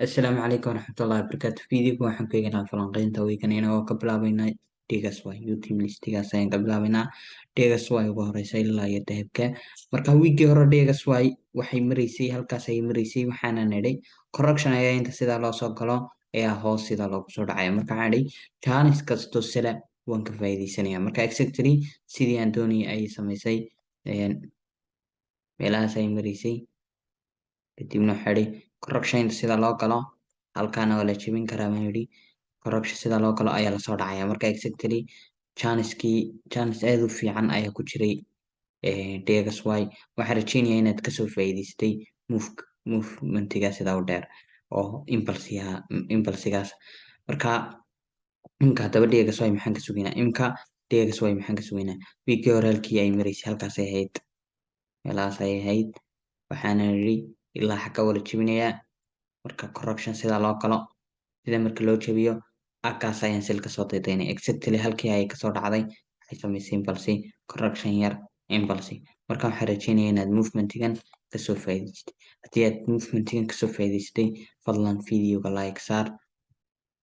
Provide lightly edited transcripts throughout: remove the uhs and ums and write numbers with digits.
Asalaamu calaykum waraxmatullaahi wabarakaatu. Fiidiyoga waxaan ku eegaynaa falanqaynta weekend oo ka bilaabaynaa DXY team listigaas ayaan ka bilaabaynaa. DXY ugu horeysa ilaa iyo dahabka. Marka wiigii hore DXY waxay maraysay halkaas ayay maraysay waxaana nidhay correction ayaa inta sidaa loo soo galo ayaa hoos sida loogu soo dhacaya. Marka waxaan nidhay chance kasto sila waan ka faa'iidaysanaya. Marka exactly sidii aan doonayay ayay samaysay meelahaas ayay maraysay. kadibna waxaa idhi correction sida loo galo halkaana waa la jebin karaa baan idhi correction sida loo galo ayaa lasoo dhacaya marka exactly chance aad u fiican ayaa ku jiray DXY waxaan rajeynaya inaad kasoo faa'iidaystay movementiga sida u dheer oo impulsigaas marka imka haddaba DXY maxaan ka sugaynaa wiigii hore halkii ay maraysay halkaas ay ahayd meelahaas ay ahayd waxaana idhi ilaa xagga waa la jebinayaa marka correction sida loo galo sida marka loo jebiyo aggaas ayaan sil kasoo daydaynay exactly halkii ay kasoo dhacday waxay samaysay impulsi correction yar impulsi marka waxaan rajeynaya inaad movementigan kasoo faa'iidaystay haddii aad movementigan kasoo faa'iidaystay fadlan videoga like saar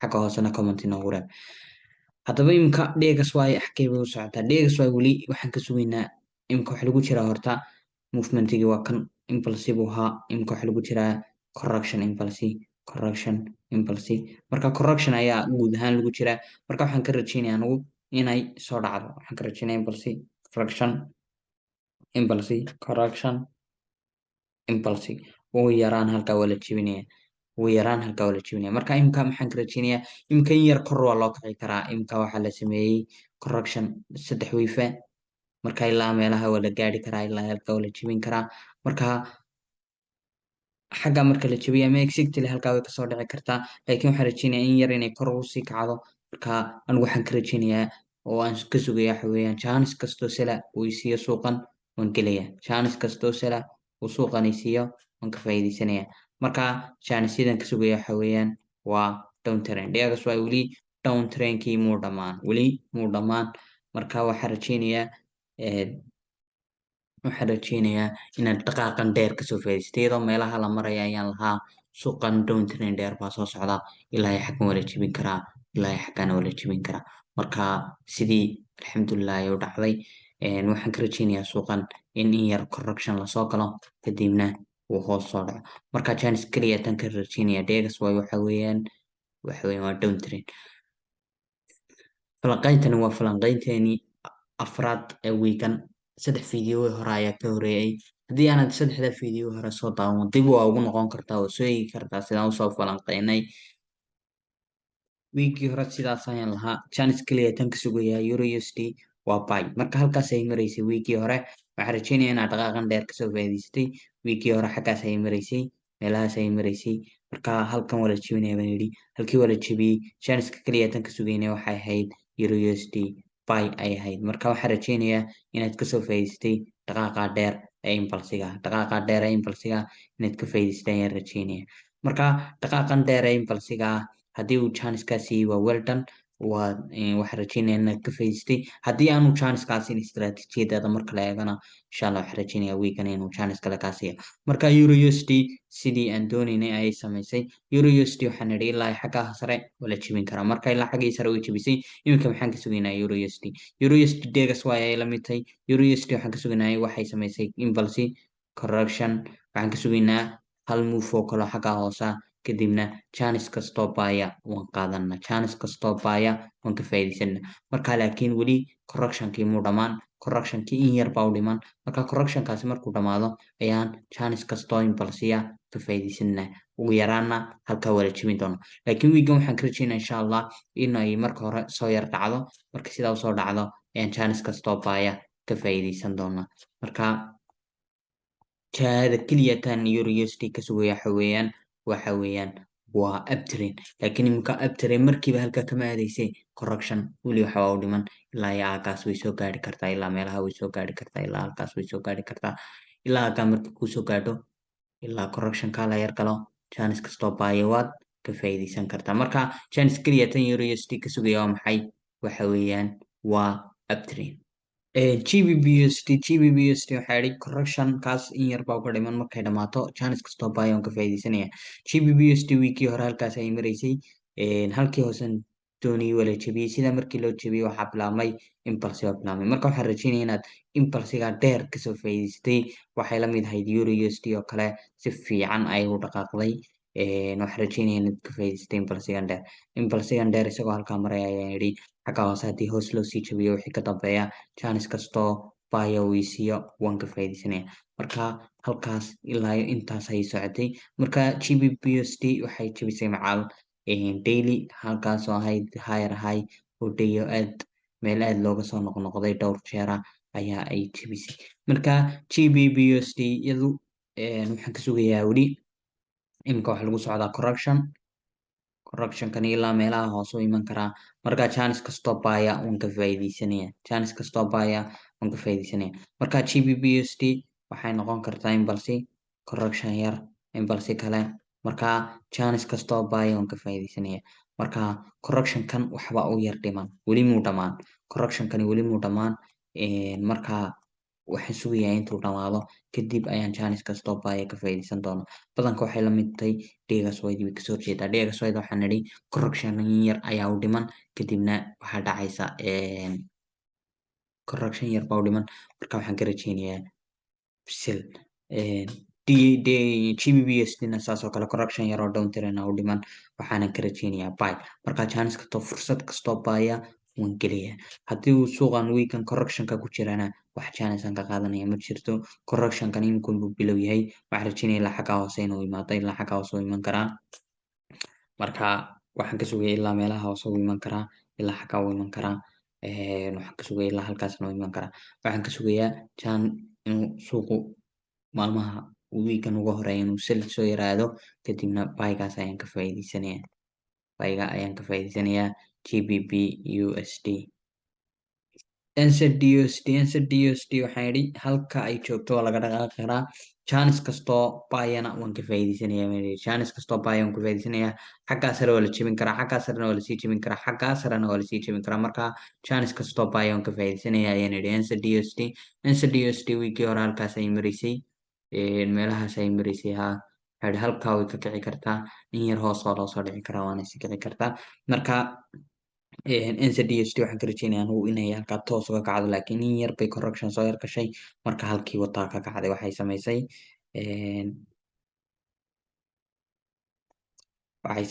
xagga hoosena comment inoogu reeb haddaba imika DXY xaggee bay u socotaa DXY weli waxaan ka sugaynaa imika waxa lagu jiraa horta movementigii waa kan impulsi buu ahaa imika waxa lagu jiraa correction impulsi marka correction ayaa guud ahaan lagu jiraa marka waxaan ka rajeynaya anigu inay soo dhacdo waxaan ka rajeynaya impulsi correction ugu yaraan halkaa waa la jebinaya marka imika maxaan ka rajeynayaa imika in yar kor waa loo kici karaa imika waxaa la sameeyey correction 3 wiifa marka ilaa meelaha waa la gaari karaa ilaa halkaa waa la jebin karaa marka xagga marka la jebiyo ama exactly halkaa way kasoo dhici kartaa laakiin waxaan rajeynayaa in yar inay kor ugu sii kacdo marka anigu waxaan ka rajeynayaa oo aan ka sugaya waxa weeyaan chance kastoo sila uu isiiyo suuqan waan gelaya chance kastoo sila uu suuqan isiiyo waan ka faa'iidaysanaya marka chanceyadan ka sugaya waxa weeyaan waa down trend iyagas waa weli down trendkii muu dhammaan marka waxaan rajeynayaa inaad dhaqaaqan dheer kasoo faa'iidaystay iyadoo meelaha la maraya ayaan lahaa suuqan down trend dheer baa soo socda ilaa iyo xaggan waa la jebin karaa ilaa iyo xaggana waa la jebin karaa marka sidii alxamdulilah ay u dhacday waxaan ka rajeynayaa suuqan in yar correction lasoo galo kadibna uu hoos soo dhaco marka chance keliya tan ka rajeynaya DXY waxa weeyaan waa down trend falanqayntani waa falanqaynteeni afraad ee weekan 3 fiidiyoo hore ayaa ka horeeyay haddii aanad 3da fiidiyoo hore soo daawan dib waa ugu noqon kartaa oo soo eegi kartaa sidaan usoo falanqaynay wiigii hore sidaas ayaan lahaa chance keliya tan ka sugayaa euro USD waa buy marka halkaas ay maraysay wiigii hore waxaan rajeynaya inaad dhaqaaqan dheer kasoo faa'iidaystay wiigii hore xaggaas ay maraysay meelahaas ay maraysay marka halkan waa la jebinaya baan yidhi halkii waa la jebiyey chanceka keliya tan ka sugaynaya waxay ahayd euro USD buy ay ahayd marka waxaan rajeynayaa inaad kasoo faa'iidaystay dhaqaaqa dheer ee impulsiga inaad ka faa'iidaystay ayaan rajeynaya marka dhaqaaqan dheer ee impulsiga haddii uu chanceskaasi waa well done waxaan rajeynaya inaad ka faa'iidaystay haddii aanu chancekaasi istiraatiijiyadaada marka la eegana insha allah waxaan rajeynaya weekan inuu chance kale kaa siiyo marka euro USD sidii aan doonaynay ayay samaysay euro USD waxaan nidhi ilaa xagga sare waa la jebin karaa marka ilaa xaggii sare way jebisay iminka maxaan ka sugaynaa euro USD DXY ayay la mid tahay euro USD waxaan ka sugaynaa waxay samaysay impulsi correction waxaan ka sugaynaa hal move oo kale xagga hoosa kadibna chance kastoo baaya waan ka faa'iidaysana marka laakiin weli correctionkii muu dhammaan correctionkii in yar baa u dhiman marka correctionkaasi markuu dhamaado ayaan chance kastoo impulsiya ka faa'iidaysanaa ugu yaraana halkaa waa la jebin doona laakiin wiigan waxaan ka rajeynaa insha allah inay marka hore soo yar dhacdo marka sidaa usoo dhacdo ayaan chance kastoo baaya ka faa'iidaysan doona marka jahada keliya tan euro USD ka sugaya waxa weeyaan waa uptrend laakiin imika uptrend markiiba halkaa kama aadaysay correction weli waxa u dhiman ilaa iyo halkaas way soo gaari kartaa ilaa meelaha way soo gaari kartaa ilaa halkaas way soo gaari kartaa ilaa halkaa markii kusoo gaadho ilaa correctionka la yar galo chance kastoo baayo waad ka faa'iidaysan kartaa marka chance keliya tan euro USD ka sugaya waa maxay waxa weeyaan waa uptrend GBBUSD waxaa idhi correction kaas in yar baa uga dhiman markay dhamaato chance kastoo baayo on ka faa'iidaysanaya. GBBUSD wiikii hore halkaas ay maraysay halkii hoosan doonii wala jebiyey sida markii loo jebiyey waxaa bilaabmay impulse baa bilaabmay marka waxaan rajeynaya inaad impulsiga dheer kasoo faa'iidaystay waxay la mid ahayd Euro USD oo kale si fiican ayay u dhaqaaqday waxaan rajeynaya inaad ka faa'iidaystay impulsigan dheer isagoo halkaa maraya ayaan idhi xagga hoose haddii hoos loo sii jabiyo wixii ka dambeeya chance kastoo baayo uu isiiyo waan ka faa'iidaysanaya marka halkaas ilaa iyo intaas ayay socotay marka GBBUSD waxay jebisay macaal daily halkaasoo ahayd higher high oo day oo aad meel aad looga soo noqnoqday dhowr jeera ayaa ay jebisay marka GBBUSD iyadu waxaan ka sugayaa weli imika waxa lagu socdaa correctionkan ilaa meelaha hoose u iman karaa marka chance kastoo baya waan ka faa'iidaysanaya marka GBBUSD waxay noqon kartaa impulse correction yar impulse kale marka chance kastoo baya waan ka faa'iidaysanaya marka correctionkan waxba u yar dhiman weli muu dhamaan correctionkani weli muu dhamaan marka waxaan sugayaa intuu dhamaado kadib ayaan chance kastoo baya ka faa'iidaysan doona badanka waxay la mid tahay Degaswide way kasoo horjeedaa Degaswide waxaan nidhi correction yar ayaa u dhiman kadibna waxaa dhacaysa correction yar baa u dhiman marka waxaan ka rajeynayaa sell GBBUSD-na saas oo kale correction yar oo down trend u dhiman waxaanan ka rajeynayaa buy marka chance kastoo fursad kastoo baya waan gelayaa haddii uu suuqan weekan correctionka ku jirana wax chance aan ka qaadanaya ma jirto correctionkan imikun buu bilow yahay waxaan rajeynaya ilaa xaggaa hoose inuu imaado ilaa xaggaa hoose u iman karaa marka waxaan ka sugaya ilaa meelaha hoose u iman karaa ilaa xaggaa u iman karaa waxaan ka sugaya ilaa halkaasna u iman karaa waxaan ka sugayaa inuu suuqu maalmaha weekan ugu horeeya inuu sell soo yaraado kadibna buygaas ayaan ka faa'iidaysanayaa GBBUSD NZD/USD waxaan idhi halka ay joogto waa laga dhaqaaqi karaa chance kastoo bayana waan ka faa'iidaysanayaa xaggaa sare waa la jebin karaa xaggaa sarena waa lasii jebin karaa xaggaa sarena waa lasii jebin karaa marka chance kastoo baya waan ka faa'iidaysanaya ayaan idhi NZD/USD wiikii hore halkaas ay maraysay meelahaas ay maraysay waxaa idhi halkaa way ka kici kartaa in yar hoos waa loosoo dhici karaa waana sii kici kartaa marka NZD/USD waxaan ka rajeynaya anugu inay halkaa toos uga kacdo laakiin in yar bay correction soo yar gashay marka halkii wataa ka kacday waxay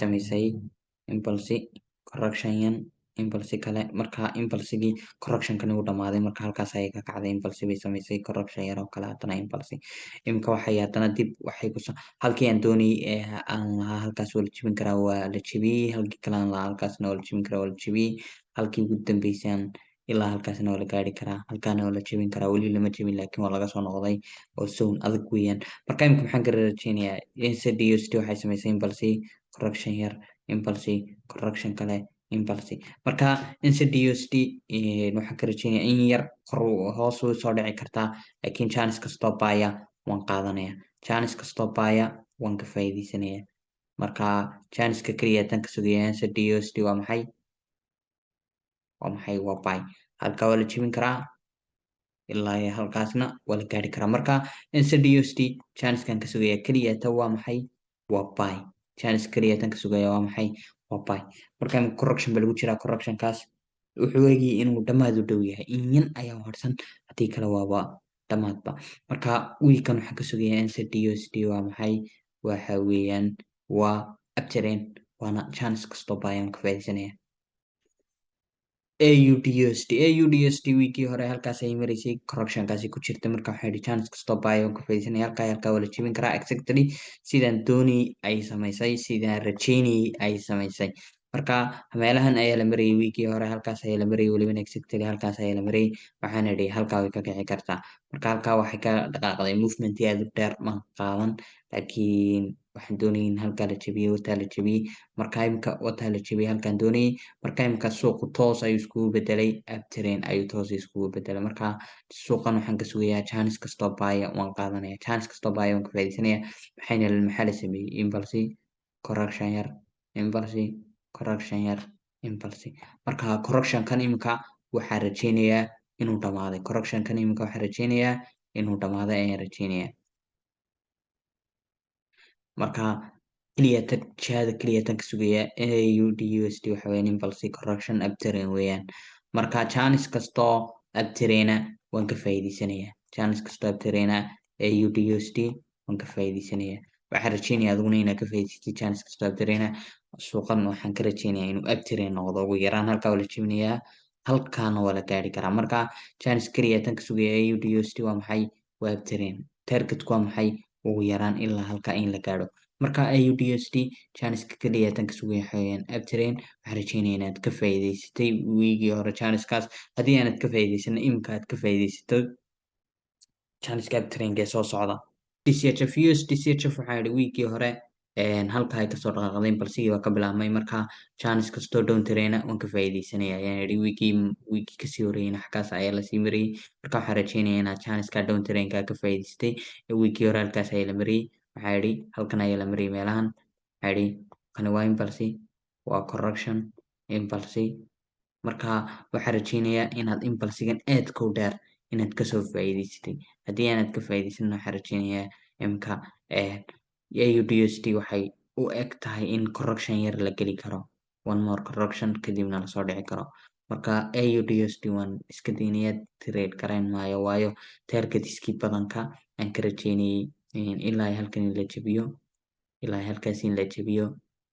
samaysay impulse correction impulse kale marka impulsigii correctionkani uu dhamaaday marka halkaas ayay ka kacday impulse bay samaysay correction yar oo kale haddana impulse imika waxay haddana dib waxay ku halkii aan doonayay aan lahaa halkaas waa la jebin karaa waa la jebiyey halkii kale aan lahaa halkaasna waa la jebin karaa waa la jebiyey halkii ugu dambeysay ilaa halkaasna waa la gaari karaa halkaana waa la jebin karaa weli lama jebin laakiin waa laga soo noqday oo zone adag weeyaan marka imika maxaan ka rajeynayaa NZD/USD waxay samaysay impulse correction yar impulse correction kale impulse marka NZD/USD waxaan ka rajeynaya in yar hoos u soo dhici kartaa laakiin chance kastoo baya waan qaadanaya chance kastoo baya waan ka faa'iidaysanaya marka chanceka keliya tan ka sugaya NZD/USD waa maxay waa buy halkaa waa la jebin karaa ilaa iyo halkaasna waa la gaari karaa marka NZD/USD chancekan ka sugaya keliya tan waa maxay waa buy chance keliya tan ka sugaya waa maxay waa buy marka correction ba lagu jiraa correctionkaas wuxuu egayay inuu dhammaad u dhow yahay in yan ayaa harsan haddii kale waaba dhammaadba marka weekan waxaan ka sugayaa NZD/USD waa maxay waxa weeyaan waa uptrend waana chance kastoo buyaan ka faa'iidaysanaya AUD/USD wiikii hore halkaas ay maraysay correctionkaasi ku jirta marka waxaan idhi chance kastoo baya waan ka faa'iidaysanaya halkaa waa la jebin karaa exactly sidaan doonayay ay samaysay sidaan rajeynayay ay samaysay marka meelahan ayaa la marayay wiikii hore halkaas ayaa la marayay welibana exactly halkaas ayaa la marayay waxaan idhi halkaa way ka kici kartaa marka halkaa waxay ka dhaqaaqday movement aad u dheer ma qaadan laakiin waxaan doonayay in halkaa la jebiyey wataa la jebiyey marka imika wataa la jebiyey halkaan doonayay marka imika suuqu toos ayuu iskugu bedelay uptrend ayuu toos iskugu bedelay marka suuqan waxaan ka sugayaa chance kastoo baya waan qaadanaya chance kastoo baya waan ka faa'iidaysanaya maxaa la sameeyey impulse correction yar impulse correction yar impulse marka correctionkan imika waxaan rajeynayaa inuu dhamaaday correctionkan iminka waxaan rajeynayaa inuu dhamaaday ayaan rajeynayaa. marka keliyatan jihada keliyatan ka sugaya AUD USD waxa weeyaan impulse correction uptrend weeyaan. marka chance kastoo uptrend waan ka faa'iideysanayaa, chance kastoo uptrend AUD USD waan ka faa'iideysanayaa. waxaan rajeynayaa adiguna inaad ka faa'iideysatid chance kastoo uptrend suuqan waxaan ka rajeynayaa inuu uptrend noqdo ugu yaraan halkaa waa la jebinayaa, halkaana waa la gaari karaa. marka chance keliyatan ka sugaya AUD USD waa maxay? waa uptrend. targetku waa maxay? ugu yaraan ilaa halkaa in la gaadho. marka AUD USD janiska kaliya tan ka sugaya waxa weeyaan uptrend. waxaan rajeynayaa inaad ka faa'iideysatay wiigii hore janiskaas. haddii aanad ka faa'iideysan imika aad ka faa'iideysato janiska uptrendka ee soo socda. DCHF USD DCHF waxaan idhi wiigii hore halkaa ay kasoo dhaqaaqday balsigii waa ka bilaabmay. marka chance kastoo down trend waan ka faa'iideysanaya ayaan idhi wiigii kasii horreeyayna xaggaas ayaa lasii mariyay. marka waxaan rajeynayaa inaad chanceska down trendka ka faa'iideystay. wiigii hore halkaas ayaa la mariyay, waxaa idhi halkan ayaa la mariyay meelahan. waxaa idhi kani waa impulse, waa correction impulse. marka waxaan rajeynayaa inaad impulsigan aadka u dheer inaad kasoo faa'iideysatay. haddii aanad ka faa'iideysan waxaan rajeynayaa imka AUD USD waxay u eg tahay in correction yar la geli karo, one more correction kadibna lasoo dhici karo. marka AUD USD waan iska daynaya, trade garayn maayo waayo targetiskii badanka aan ka rajeynayay ilaa halkan in la jebiyo, ilaa halkaas in la jebiyo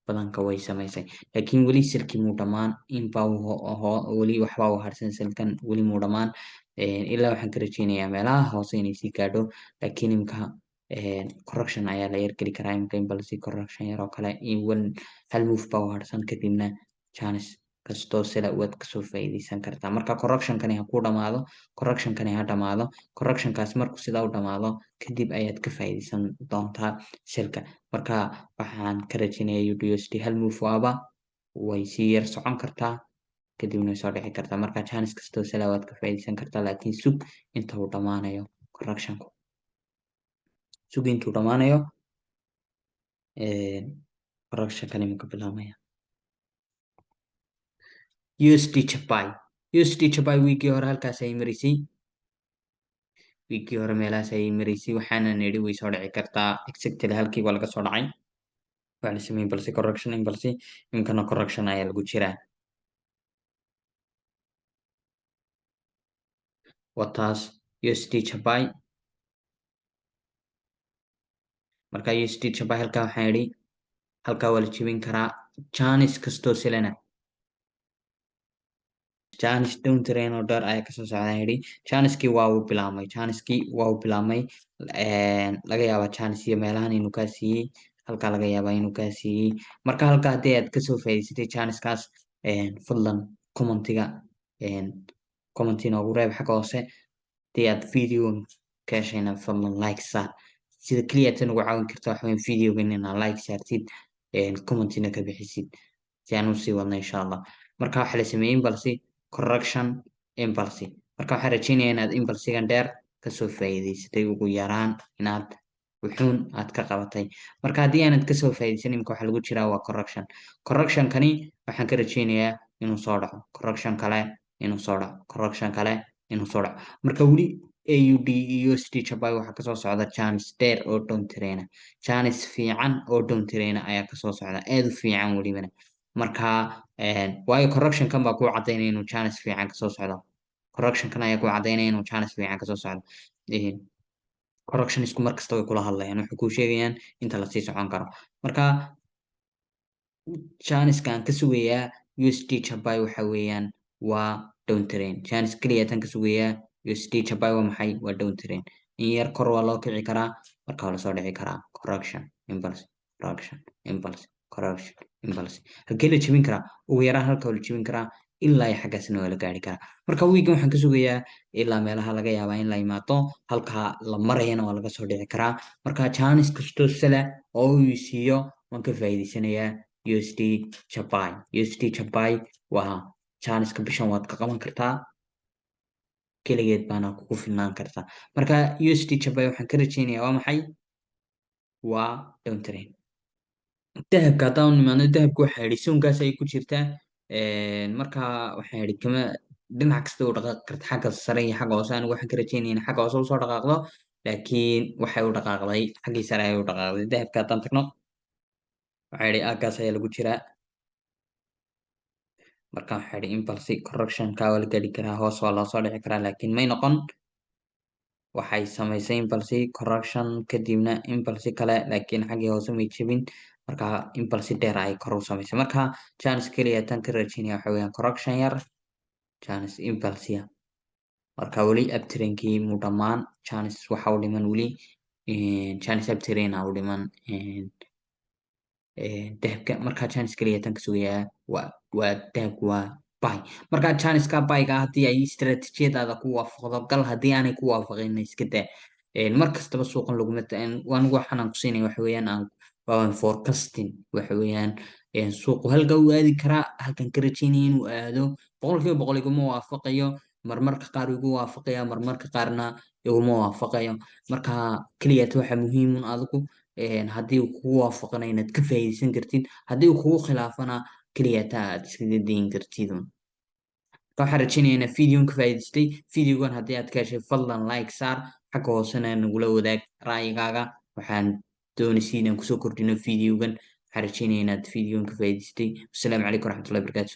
badanka way samaysay. laakiin weli silkii muu dhammaan, inbaa weli waxbaa u harsan silkan, weli muu dhammaan. ilaa waxaan ka rajeynayaa meelaha hoose inay sii gaadho. laakiin imka correction ayaa la yargeli karaa imka impulse correction yar oo kale hal move baa u harsan kadibna chance kastoo sila waad kasoo faa'iideysan kartaa. marka correctionkani ha ku dhamaado, correctionkani ha dhamaado, correctionkaas markuu sidaa u dhamaado kadib ayaad ka faa'iideysan doontaa silka. marka waxaan ka rajeynayaa AUD USD hal move waaba way sii yar socon kartaa kadibna way soo dhici kartaa. marka chance kastoo sila waad ka faa'iideysan kartaa, laakiin sug inta uu dhamaanayo correctionku, sug intuu dhamaanayo correctionkan iminka bilaabmaya. USD Japan USD Japan wiigii hore halkaas ay marisay, wiigii hore meelahaas ay marisay waxaana nidhi way soo dhici kartaa exactly halkii waa laga soo dhacay. waxaa la sameeyay impulse correction impulse, iminkana correction ayaa lagu jiraa. wataas USD Japan. marka USD Japan halkaa waxaan idhi halkaa waa la jebin karaa chance kastoo silana. chance down trend oo dheer ayaa kasoo socdaan idhi. chancekii waa uu bilaabmay, chancekii waa uu bilaabmay. laga yaabaa chance iyo meelahan inuu kaa siiyey, halkaa laga yaabaa inuu kaa siiyey. marka halkaa haddii aad kasoo faa'iideysatay chancekaas fadlan commentiga comment inoogu reeb xagga hoose. haddii aad video ka heshayna fadlan like saar. sida keliya tan ugu caawin karta waxa weyn videogan inaad like saartid, commentina ka bixisid si aan usii wadno insha allah. marka waxaa la sameeyey impulse correction impulse. marka waxaan rajeynayaa inaad impulsigan dheer kasoo faa'iideysatay ugu yaraan inaad wuxuun aad ka qabatay. marka haddii aanad kasoo faa'iideysan imika waxaa lagu jiraa waa correction. correctionkani waxaan ka rajeynayaa inuu soo dhaco, correction kale inuu soo dhaco, correction kale inuu soo dhaco. marka weli AUD USD Japan waxaa kasoo socda chance dheer oo down trend, chance fiican oo down trend ayaa kasoo socda, aad u fiican welibana. marka waayo correctionkan baa kuu cadaynaya inuu chance fiican kasoo socdo, correctionkan ayaa kuu cadaynaya inuu chance fiican kasoo socdo. correction isku mar kasta way kula hadlayaan, waxay kuu sheegayaan inta lasii socon karo. marka chanceka aan ka sugayaa USD Japan waxa weeyaan waa down trend. chance keliya tan ka sugayaa USD Japan waa maxay? waa down trend. in yar kor waa loo kici karaa, marka waa lasoo dhici karaa correction impulse correction impulse correction impulse. halkee la jebin karaa? ugu yaraan halka waa la jebin karaa ilaa iyo xaggaasna waa la gaari karaa. marka wiigan waxaan ka sugayaa ilaa meelaha laga yaabaa in la imaado, halkaa la marayana waa laga soo dhici karaa. marka chance kastoo sala oo uu siiyo waan ka faa'iideysanayaa USD Japan. USD Japan waa chanceka bishan waad ka qaban kartaa, keligeed baana kugu filnaan kartaa. marka USD Japan waxaan ka rajeynayaa waa maxay? waa down trend. dahabka haddaan nimaadno, dahabka waxaa idhi soonkaas ay ku jirtaa. marka waxaan idhi dhinac kasta u dhaqaaqi karta xagga sare iyo xagga hoose anigu waxaan ka rajeynaya in xagga hoose usoo dhaqaaqdo laakiin waxay u dhaqaaqday xaggii sare ayay u dhaqaaqday dahabka haddaan tagno waxaa idhi aaggaas ayaa lagu jiraa marka waxaa idhi impulse correctionka waa la gaadhi karaa hoos waa loo soo dhici karaa laakiin may noqon waxay samaysay impulse correction kadibna impulse kale laakiin xaggii hoose may jebin marka impulse dheer ay kor u samaysay marka chance keliya tan ka rajeynaya waxa weeyaan correction yar chance impulse marka weli abtirinkii mu dhammaan chance waxa u dhiman weli chance abtirina u dhiman dahabka marka chance keliya tan ka sugayaa waa dahabku waa buy marka chanceka buyga haddii ay istaraatiijiyadaada ku waafaqdo gal haddii aanay ku waafaqin iska daa mar kastaba suuqan laguma anigu waxaan aan ku siinaya waxa weeyaan waan forecasting waxa weeyaan suuqu halka uu aadi karaa halkan ka rajeynaya inuu aado boqolkiiba boqol iguma waafaqayo marmarka qaar igu waafaqaya marmarka qaarna iguma waafaqayo marka keliyata waxa muhiim un adigu haddii uu kugu waafaqana inaad ka faa'iidaysan kartid haddii uu kugu khilaafana keliyata aad iskaga dayin kartid un waxaan rajeynayaa inaad videoon ka faa'iidaystay videogan haddii aad ka heshay fadlan like saar xagga hoosena nagula wadaag ra'yigaaga waxaan doonaysa inaan kusoo kordhino videogan waxaan rajeynaya inaad videoon ka faa'iidaystay wasalaamu calaykum waraxmatullahi wabarakaatu